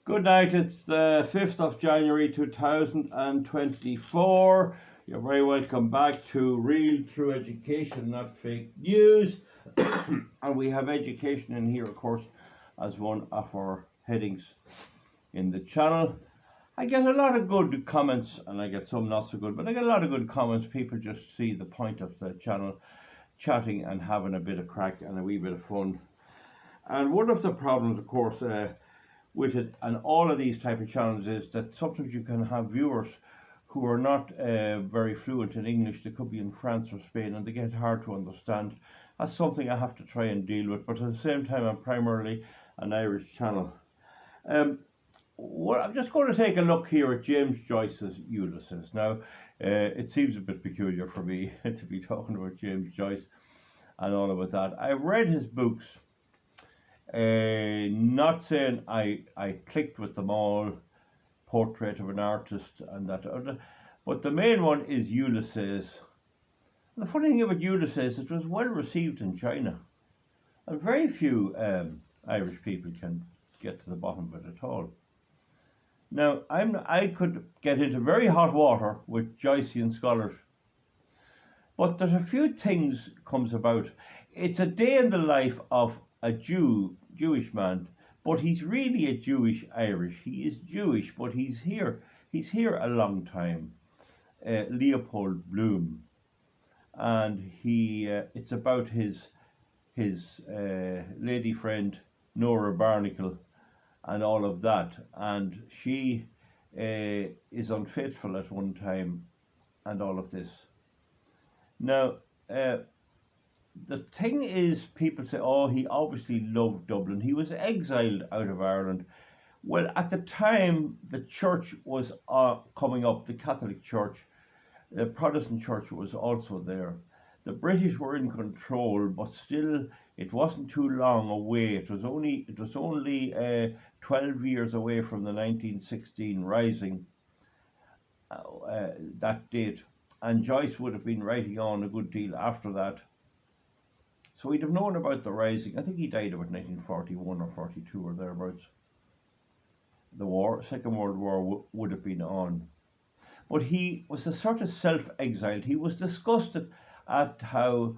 Good night. It's the 5th of January 2024. You're very welcome back to Real True Education, not fake news. And we have education in here, of course, as one of our headings in the channel. I get a lot of good comments and I get some not so good, but I get a lot of good comments. People just see the point of the channel, chatting and having a bit of crack and a wee bit of fun. And one of the problems, of course, with it and all of these type of channels is that sometimes you can have viewers who are not very fluent in English. They could be in France or Spain and they get hard to understand. That's something I have to try and deal with, but at the same time I'm primarily an Irish channel. Well, I'm just going to take a look here at James Joyce's Ulysses. Now, it seems a bit peculiar for me to be talking about James Joyce and all about that. I've read his books. Not saying I clicked with them all, Portrait of an Artist and that, but the main one is Ulysses. And the funny thing about Ulysses, it was well received in China, and very few Irish people can get to the bottom of it at all. Now, I could get into very hot water with Joycean scholars, but there's a few things comes about. It's a day in the life of a Jewish man, but he's really a Jewish Irish. He is Jewish, but he's here a long time. Leopold Bloom, and it's about his lady friend Nora Barnacle and all of that, and she is unfaithful at one time and all of this. Now, the thing is, people say, oh, he obviously loved Dublin. He was exiled out of Ireland. Well, at the time, the church was coming up, the Catholic Church. The Protestant Church was also there. The British were in control, but still, it wasn't too long away. It was only 12 years away from the 1916 Rising, that date. And Joyce would have been writing on a good deal after that. So he'd have known about the Rising. I think he died about 1941 or 42 or thereabouts. The Second World War would have been on. But he was a sort of self-exiled. He was disgusted at how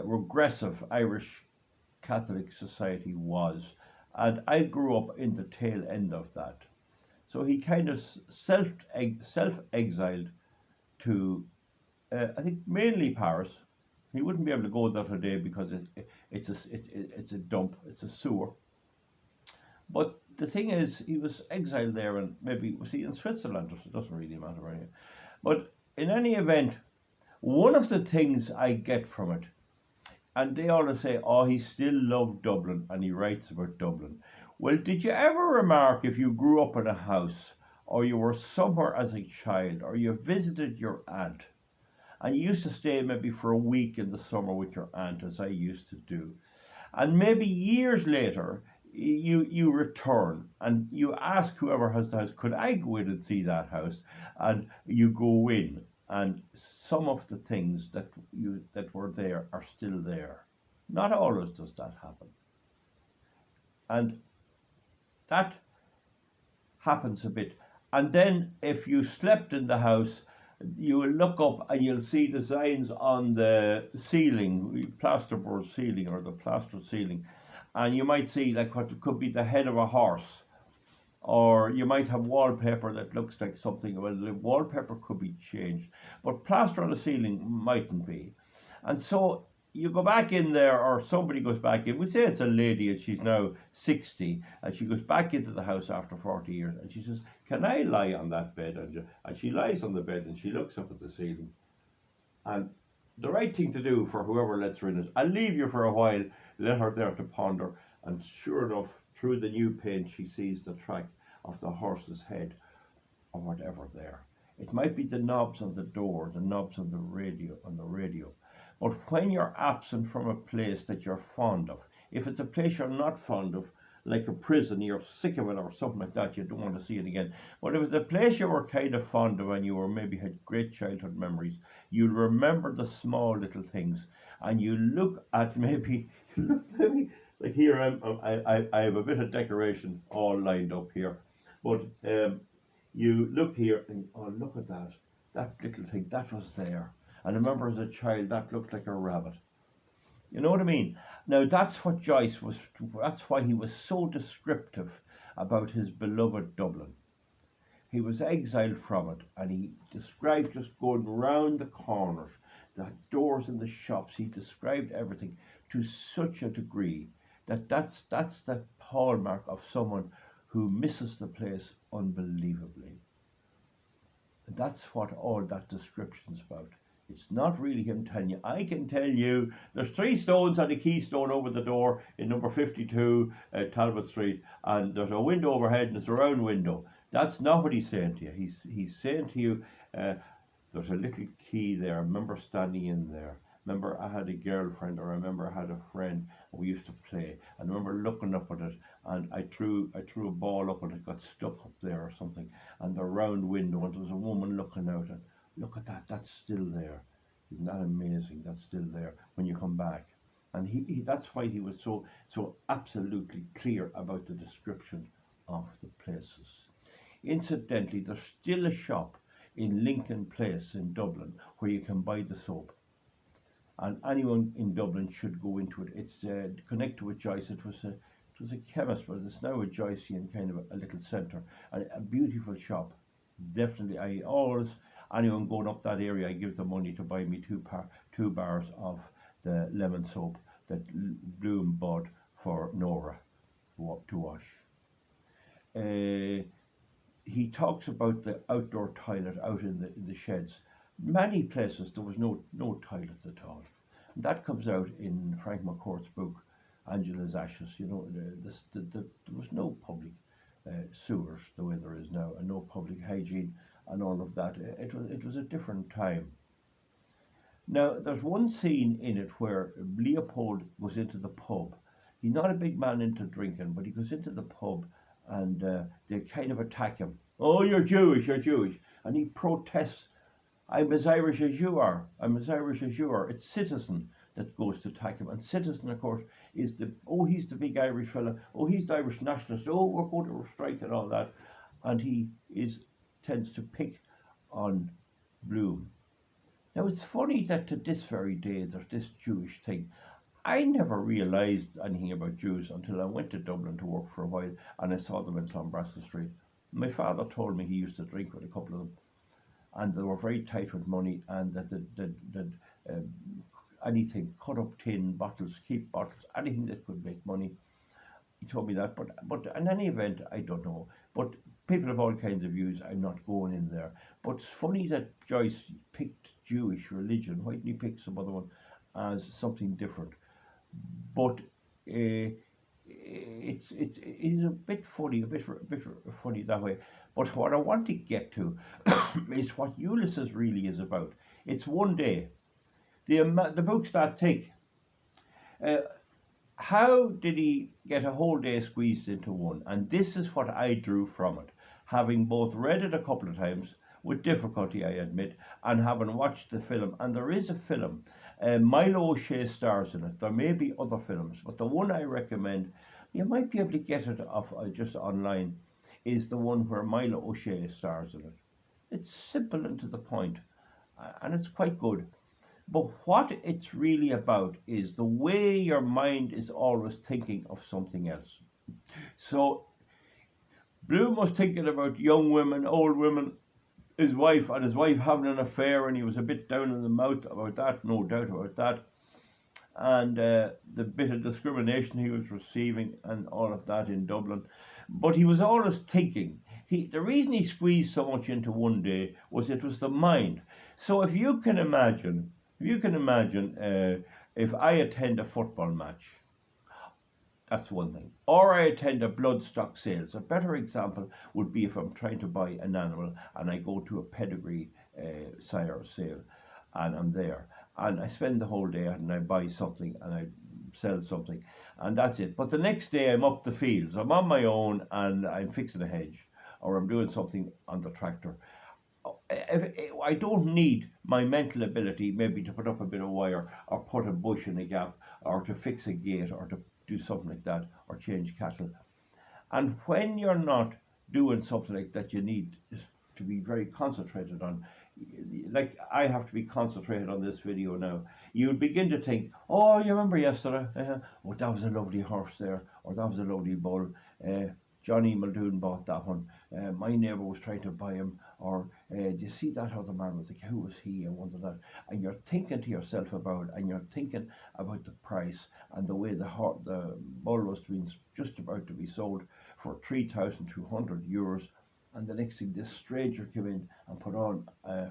regressive Irish Catholic society was. And I grew up in the tail end of that. So he kind of self-exiled to, I think, mainly Paris. He wouldn't be able to go there today because it's a dump, it's a sewer. But the thing is, he was exiled there, and maybe was he in Switzerland? It doesn't really matter anyway. But in any event, one of the things I get from it, and they always say, oh, he still loved Dublin, and he writes about Dublin. Well, did you ever remark, if you grew up in a house, or you were somewhere as a child, or you visited your aunt, and you used to stay maybe for a week in the summer with your aunt, as I used to do, and maybe years later you return and you ask whoever has the house, could I go in and see that house? And you go in, and some of the things that were there are still there. Not always does that happen, and that happens a bit. And then if you slept in the house, you will look up and you'll see designs on the ceiling, plasterboard ceiling or the plastered ceiling, and you might see like what could be the head of a horse, or you might have wallpaper that looks like something. Well, the wallpaper could be changed, but plaster on the ceiling mightn't be. And so you go back in there, or somebody goes back in. We say it's a lady and she's now 60, and she goes back into the house after 40 years, and she says, can I lie on that bed? And she lies on the bed and she looks up at the ceiling. And the right thing to do for whoever lets her in is, I'll leave you for a while, let her there to ponder. And sure enough, through the new paint, she sees the track of the horse's head or whatever there. It might be the knobs on the door, the knobs on the radio. But when you're absent from a place that you're fond of, if it's a place you're not fond of, like a prison, you're sick of it or something like that, you don't want to see it again. But if it's a place you were kind of fond of and you were maybe had great childhood memories, you'll remember the small little things, and you look at maybe like here I have a bit of decoration all lined up here, But you look here and oh, look at that. That little thing, that was there. And I remember as a child, that looked like a rabbit. You know what I mean? Now that's what Joyce was, that's why he was so descriptive about his beloved Dublin. He was exiled from it, and he described just going round the corners, the doors in the shops. He described everything to such a degree that that's the hallmark of someone who misses the place unbelievably. And that's what all that description's about. It's not really him telling you. I can tell you there's three stones and a keystone over the door in number 52 Talbot Street, and there's a window overhead and it's a round window. That's not what he's saying to you. He's saying to you, uh, there's a little key there. I remember standing in there. Remember, I had a girlfriend, or I remember I had a friend. And we used to play. And I remember looking up at it, and I threw a ball up, and it got stuck up there or something. And the round window, and there was a woman looking out, and look at that. That's still there. Isn't that amazing? That's still there when you come back. And that's why he was so absolutely clear about the description of the places. Incidentally, there's still a shop in Lincoln Place in Dublin where you can buy the soap, and anyone in Dublin should go into it. It's connected with Joyce. It was a chemist, but it's now a Joycean kind of a little centre, and a beautiful shop. Definitely, I always anyone going up that area, I give them money to buy me two bars of the lemon soap that Bloom bought for Nora to wash. Uh, he talks about the outdoor toilet out in the sheds. Many places there was no toilets at all. And that comes out in Frank McCourt's book, Angela's Ashes. You know, there was no public sewers the way there is now, and no public hygiene and all of that. It was a different time. Now, there's one scene in it where Leopold goes into the pub. He's not a big man into drinking, but he goes into the pub and they kind of attack him. Oh, you're Jewish, you're Jewish. And he protests, I'm as Irish as you are. I'm as Irish as you are. It's Citizen that goes to attack him. And Citizen, of course, he's the big Irish fella. Oh, he's the Irish nationalist. Oh, we're going to strike and all that. And he tends to pick on Bloom. Now, it's funny that to this very day there's this Jewish thing. I never realised anything about Jews until I went to Dublin to work for a while and I saw them in Clonbrassil Street. My father told me he used to drink with a couple of them, and they were very tight with money, and that um, anything, cut up tin bottles, keep bottles, anything that could make money. He told me that, but in any event, I don't know. But people have all kinds of views. I'm not going in there. But it's funny that Joyce picked Jewish religion. Why didn't he pick some other one as something different? But it is a bit funny, a bit funny that way. But what I want to get to is what Ulysses really is about. It's one day. The book's that thick. Uh, how did he get a whole day squeezed into one? And this is what I drew from it, having both read it a couple of times, with difficulty, I admit, and having watched the film. And there is a film. Milo O'Shea stars in it. There may be other films, but the one I recommend, you might be able to get it off just online, is the one where Milo O'Shea stars in it. It's simple and to the point, and it's quite good. But what it's really about is the way your mind is always thinking of something else. So Bloom was thinking about young women, old women, his wife having an affair, and he was a bit down in the mouth about that, no doubt about that, and the bit of discrimination he was receiving and all of that in Dublin. But he was always thinking. The reason he squeezed so much into one day was it was the mind. So if you can imagine, if I attend a football match, that's one thing. Or I attend a bloodstock sales. A better example would be if I'm trying to buy an animal and I go to a pedigree sire sale and I'm there. And I spend the whole day and I buy something and I sell something. And that's it. But the next day I'm up the fields. I'm on my own and I'm fixing a hedge or I'm doing something on the tractor. I don't need my mental ability maybe to put up a bit of wire or put a bush in a gap or to fix a gate or to do something like that or change cattle. And when you're not doing something like that, you need to be very concentrated on. Like I have to be concentrated on this video now. You would begin to think, oh, you remember yesterday? Oh, that was a lovely horse there, or that was a lovely bull. Uh, Johnny Muldoon bought that one. My neighbour was trying to buy him. Or do you see that other man was like, who was he? I wonder that. And you're thinking to yourself about, and you're thinking about the price and the way the bull was being just about to be sold for €3,200, and the next thing this stranger came in and put on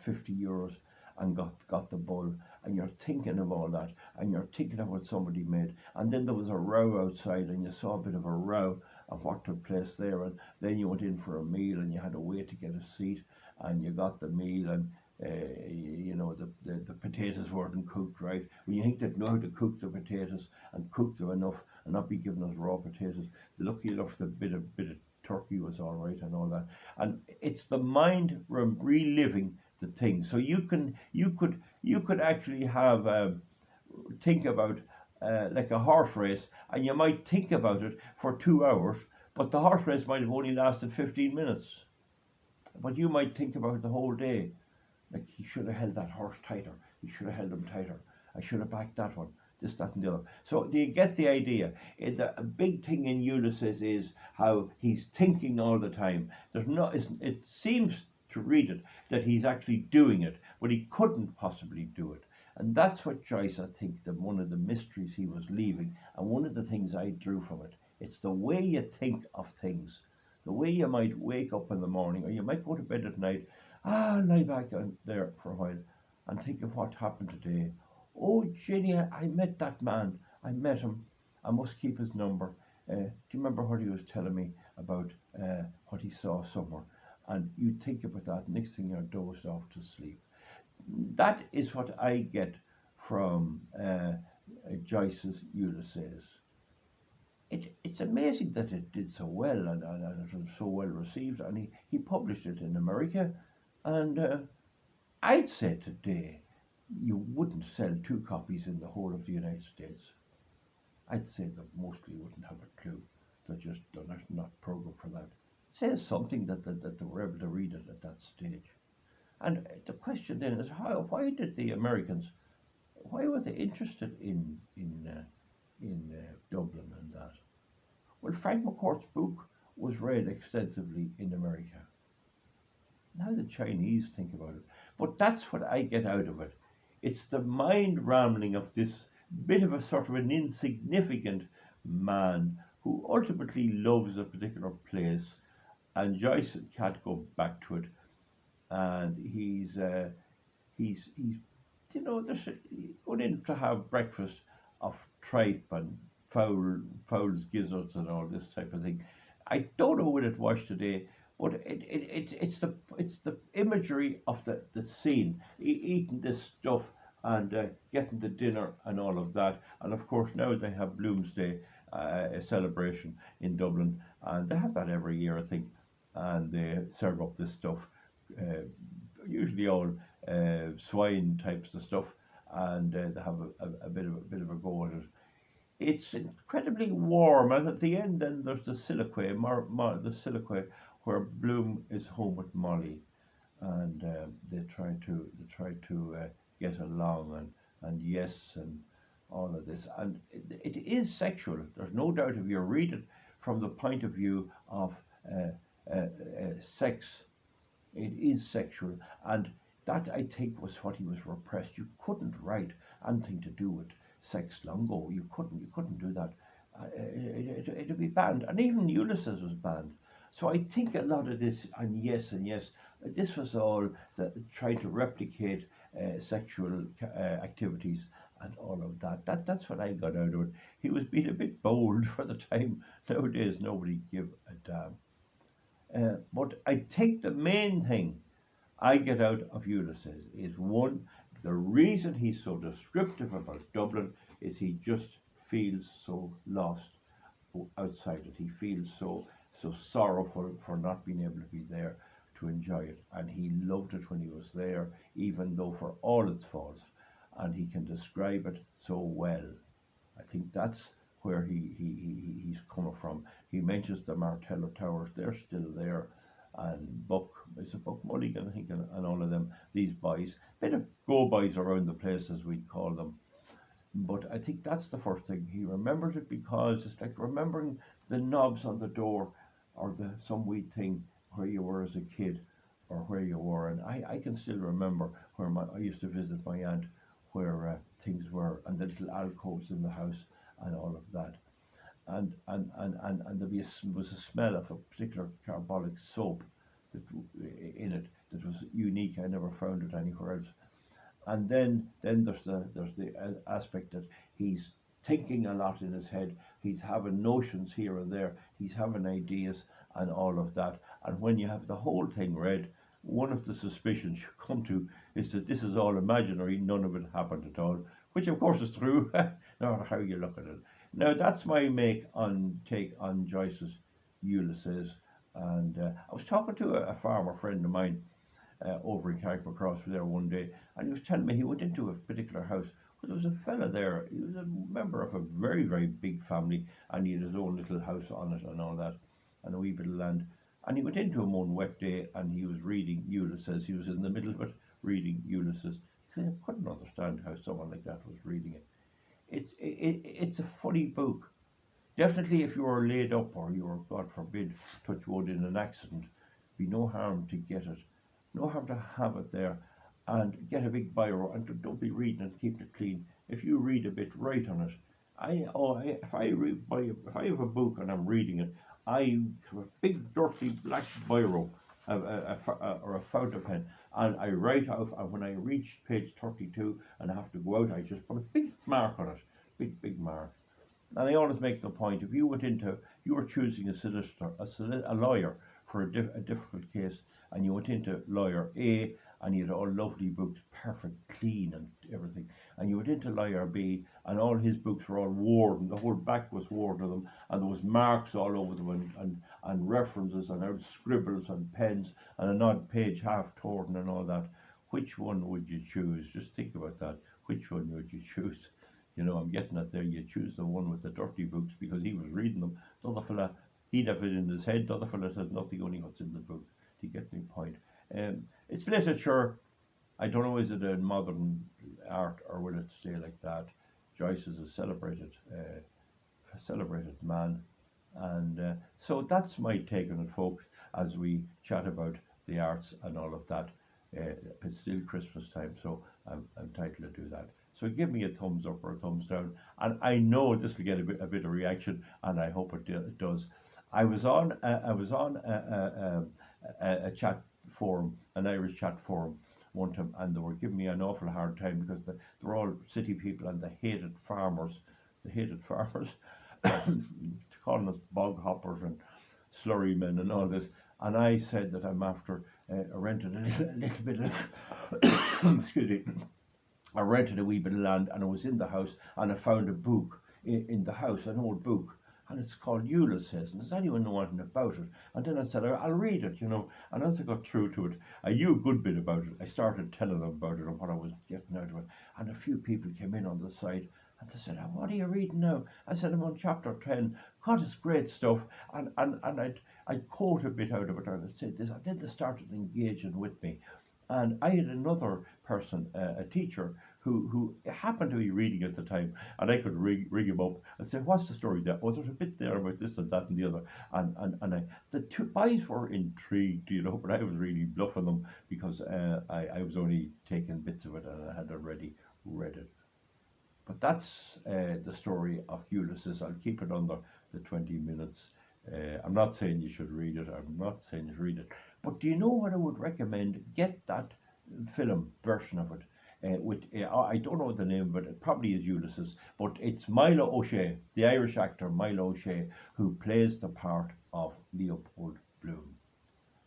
€50 and got the bull, and you're thinking of all that, and you're thinking of what somebody made, and then there was a row outside, and you saw a bit of a row of what took place there, and then you went in for a meal, and you had to wait to get a seat, and you got the meal, and the potatoes weren't cooked right. When you think they'd know how to cook the potatoes and cook them enough and not be giving us raw potatoes, the lucky enough the bit of turkey was all right and all that. And it's the mind reliving the thing. So you could actually have think about like a horse race, and you might think about it for 2 hours, but the horse race might have only lasted 15 minutes. But you might think about it the whole day. Like, he should have held that horse tighter. He should have held him tighter. I should have backed that one. This, that, and the other. So do you get the idea? A big thing in Ulysses is how he's thinking all the time. It seems to read it that he's actually doing it, but he couldn't possibly do it. And that's what Joyce, I think, one of the mysteries he was leaving, and one of the things I drew from it. It's the way you think of things. The way you might wake up in the morning, or you might go to bed at night, lie back on there for a while and think of what happened today. Oh, Jenny, I met that man. I met him. I must keep his number. Do you remember what he was telling me about what he saw somewhere? And you think about that. Next thing you're dozed off to sleep. That is what I get from Joyce's Ulysses. It's amazing that it did so well, and it was so well received, and he published it in America, and I'd say today you wouldn't sell two copies in the whole of the United States. I'd say that mostly wouldn't have a clue. They're not programmed for that. It says something that they were able to read it at that stage. And the question then is, why did the Americans, why were they interested in Dublin and that? Well, Frank McCourt's book was read extensively in America. Now the Chinese think about it. But that's what I get out of it. It's the mind rambling of this bit of a sort of an insignificant man who ultimately loves a particular place, and Joyce can't go back to it. And he's there's going in to have breakfast of tripe and fowl's gizzards and all this type of thing. I don't know what it was today, but it's the imagery of the scene, eating this stuff and getting the dinner and all of that. And of course now they have Bloomsday, a celebration in Dublin, and they have that every year, I think, and they serve up this stuff, uh, usually all swine types of stuff, and they have a bit of a go at it. It's incredibly warm, and at the end, then there's the soliloquy, the soliloquy where Bloom is home with Molly, and they try to get along, and yes, and all of this, and it is sexual. There's no doubt if you read it from the point of view of sex, it is sexual, and that I think was what he was repressed. You couldn't write anything to do with sex longo. You couldn't do that. It'd be banned, and even Ulysses was banned. So I think a lot of this, and yes, this was all trying to replicate sexual activities and all of that. That's what I got out of it. He was being a bit bold for the time. Nowadays, nobody give a damn. But I think the main thing I get out of Ulysses is one, the reason he's so descriptive about Dublin is he just feels so lost outside it. He feels so sorrowful for not being able to be there to enjoy it. And he loved it when he was there, even though for all its faults. And he can describe it so well. I think that's where he's coming from. He mentions the Martello Towers; they're still there, and Buck, it's a Buck Mulligan, I think, and all of them. These boys, bit of go boys around the place as we call them. But I think that's the first thing he remembers it, because it's like remembering the knobs on the door, or the some wee thing where you were as a kid, or where you were. And I can still remember where I used to visit my aunt, where things were, and the little alcoves in the house, and all of that. And there was a smell of a particular carbolic soap that in it that was unique. I never found it anywhere else. And then there's the aspect that he's thinking a lot in his head. He's having notions here and there. He's having ideas and all of that. And when you have the whole thing read, one of the suspicions you come to is that this is all imaginary. None of it happened at all, which of course is true, no matter how you look at it. Now that's my take on Joyce's Ulysses. And I was talking to a farmer friend of mine over in Carrickmacross there one day, and he was telling me he went into a particular house. But there was a fella there. He was a member of a very, very big family, and he had his own little house on it and all that, and a wee bit of land. And he went into him one wet day, and he was reading Ulysses. He was in the middle of it, reading Ulysses. I couldn't understand how someone like that was reading it. It's a funny book. Definitely, if you were laid up, or you were, God forbid, touch wood, in an accident, be no harm to get it, no harm to have it there, and get a big biro, and don't be reading it, keep it clean. If you read a bit, write on it. If I have a book and I'm reading it, I have a big dirty black biro, or a fountain pen, and I write out. And when I reach page 32 and I have to go out, I just put a big mark on it, big mark. And I always make the point: if you you were choosing a solicitor, a lawyer for a difficult case, and you went into lawyer A, and you had all lovely books, perfect, clean, and everything, and you went into lawyer B, and all his books were all worn, the whole back was worn to them, and there was marks all over them, and references, and out scribbles and pens, and an odd page half torn and all that. Which one would you choose? Just think about that. Which one would you choose? I'm getting it there. You choose the one with the dirty books because he was reading them. The other fella, he'd have it in his head. The other fella says nothing, only what's in the book. Do you get my point? It's literature. I don't know, is it a modern art, or will it stay like that? Joyce is a celebrated man. And so that's my take on it, folks, as we chat about the arts and all of that. It's still Christmas time, so I'm entitled to do that. So give me a thumbs up or a thumbs down, and I know this will get a bit of reaction, and I hope it does. I was on a chat forum, an Irish chat forum one time, and they were giving me an awful hard time because they're all city people, and they hated farmers. Calling us bog hoppers and slurry men and all this. And I said that I'm after rented a little bit of, excuse me, I rented a wee bit of land, and I was in the house, and I found a book in the house, an old book, and it's called Ulysses. And does anyone know anything about it? And then I said, I'll read it, And as I got through to it, I knew a good bit about it. I started telling them about it and what I was getting out of it. And a few people came in on the side, and they said, what are you reading now? I said, I'm on chapter 10. God, it's great stuff. And I'd quote a bit out of it, and I said this. And then they started engaging with me. And I had another person, a teacher, who happened to be reading at the time, and I could ring him up and say, what's the story there? Oh, there's a bit there about this and that and the other. And the two boys were intrigued, but I was really bluffing them because I was only taking bits of it, and I had already read it. But that's the story of Ulysses. I'll keep it under the 20 minutes. I'm not saying you should read it. I'm not saying you should read it. But do you know what I would recommend? Get that film version of it. I don't know the name, but it probably is Ulysses. But it's Milo O'Shea, the Irish actor Milo O'Shea, who plays the part of Leopold Bloom.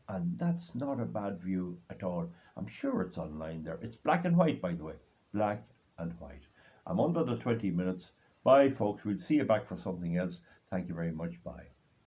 And that's not a bad view at all. I'm sure it's online there. It's black and white, by the way. Black and white. I'm under the 20 minutes. Bye, folks. We'll see you back for something else. Thank you very much. Bye.